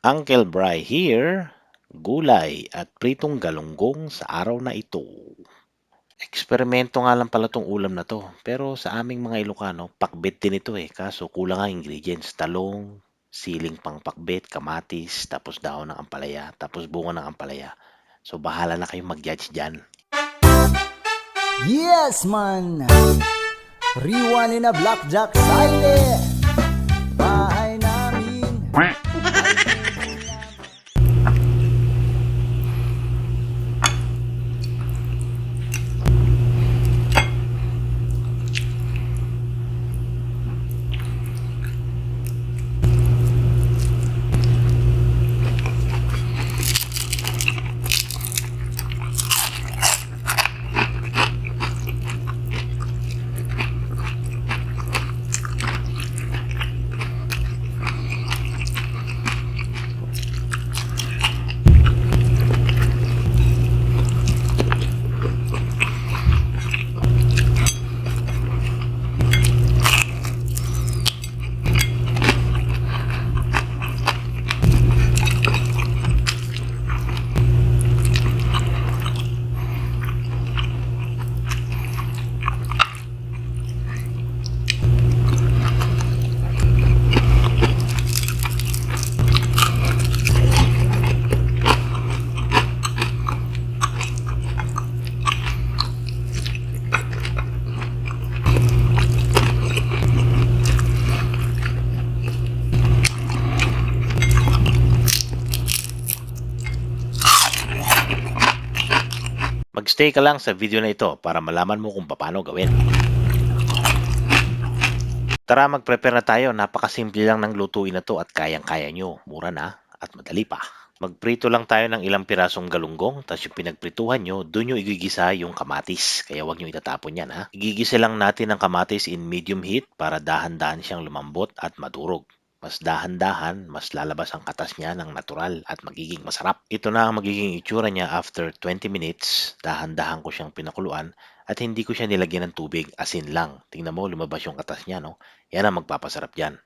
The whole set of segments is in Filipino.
Uncle Bry here, gulay at pritong galunggong sa araw na ito. Eksperimento nga lang pala 'tong ulam na 'to, pero sa aming mga Ilocano pakbet din ito, kaso kulang ang ingredients, talong, siling pangpakbet, kamatis, tapos dahon ng ampalaya, tapos bunga ng ampalaya. So bahala na kayong mag-judge diyan. Yes, man! Riwan na Blackjack Silent! Bahay namin! Mag-stay ka lang sa video na ito para malaman mo kung paano gawin. Tara mag-prepare na tayo, napakasimple lang ng lutuin na 'to at kayang-kaya nyo, mura na at madali pa. Magprito lang tayo ng ilang pirasong galunggong, tapos yung pinagprituhan nyo, doon nyo igigisa yung kamatis. Kaya huwag nyo itatapon yan ha. Igigisa lang natin ang kamatis in medium heat para dahan-dahan siyang lumambot at madurog. Mas dahan-dahan, mas lalabas ang katas niya ng natural at magiging masarap. Ito na ang magiging itsura niya after 20 minutes. Dahan-dahan ko siyang pinakuluan at hindi ko siya nilagyan ng tubig, asin lang. Tingnan mo, lumabas yung katas niya, no? Yan ang magpapasarap yan.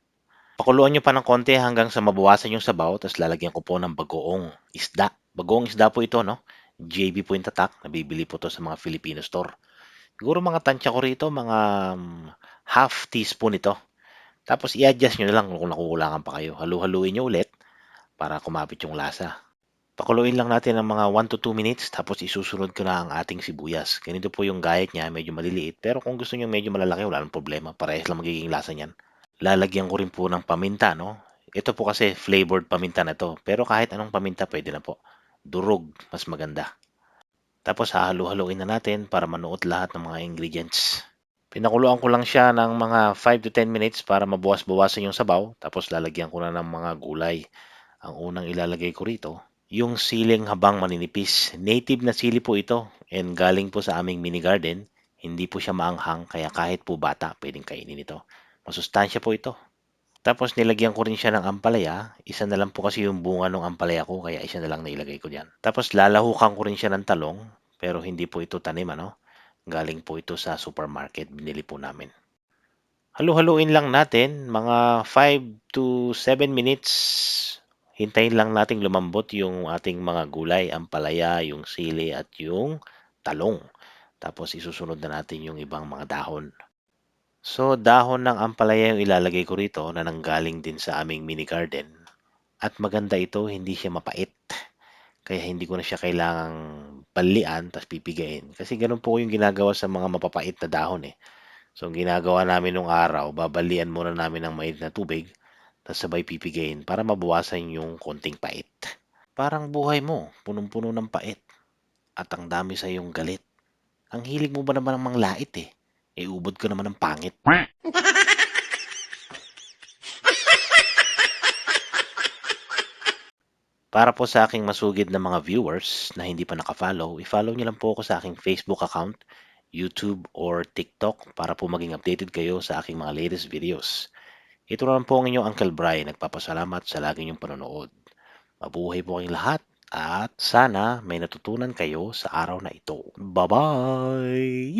Pakuluan nyo pa ng konti hanggang sa mabawasan yung sabaw, tapos lalagyan ko po ng bagoong isda. Bagoong isda po ito, no? JB po yung tatak. Nabibili po to sa mga Filipino store. Siguro mga tansya ko rito, mga half teaspoon ito. Tapos i-adjust nyo na lang kung nakukulangan pa kayo. Halu-haluin nyo ulit para kumapit yung lasa. Pakuluin lang natin ng mga 1 to 2 minutes tapos isusunod ko na ang ating sibuyas. Ganito po yung gayat niya, medyo maliliit. Pero kung gusto niyo medyo malalaki, wala nang problema. Parehas lang magiging lasa niyan. Lalagyan ko rin po ng paminta, no? Ito po kasi flavored paminta na to. Pero kahit anong paminta pwede na po. Durog, mas maganda. Tapos hahalu-haluin na natin para manuot lahat ng mga ingredients. Pinakuluan ko lang siya ng mga 5 to 10 minutes para mabawas-bawasan yung sabaw. Tapos lalagyan ko na ng mga gulay. Ang unang ilalagay ko rito, yung siling habang maninipis. Native na sili po ito and galing po sa aming mini garden. Hindi po siya maanghang kaya kahit po bata pwedeng kainin ito. Masustansya po ito. Tapos nilagyan ko rin siya ng ampalaya. Isa na lang po kasi yung bunga ng ampalaya ko kaya isa na lang nailagay ko diyan. Tapos lalahukan ko rin siya ng talong pero hindi po ito tanim ano. Galing po ito sa supermarket. Binili po namin. Halu-haluin lang natin mga 5 to 7 minutes. Hintayin lang nating lumambot yung ating mga gulay, ampalaya, yung sili at yung talong. Tapos isusunod na natin yung ibang mga dahon. So, dahon ng ampalaya yung ilalagay ko rito na nanggaling din sa aming mini garden. At maganda ito, hindi siya mapait. Kaya hindi ko na siya kailangang balian tapos pipigain. Kasi ganun po yung ginagawa sa mga mapapait na dahon eh. So, ang ginagawa namin nung araw, babalian muna namin ng mainit na tubig, tapos sabay pipigain para mabawasan yung konting pait. Parang buhay mo, punong-puno ng pait, at ang dami sa iyong galit. Ang hilig mo ba naman ng manglait eh? E ubod ko naman ng pangit. Para po sa aking masugid na mga viewers na hindi pa nakafollow, i-follow niyo lang po ako sa aking Facebook account, YouTube, or TikTok para po maging updated kayo sa aking mga latest videos. Ito naman po ang inyong Uncle Bri, nagpapasalamat sa lagi niyong panonood. Mabuhay po kayong lahat at sana may natutunan kayo sa araw na ito. Bye-bye!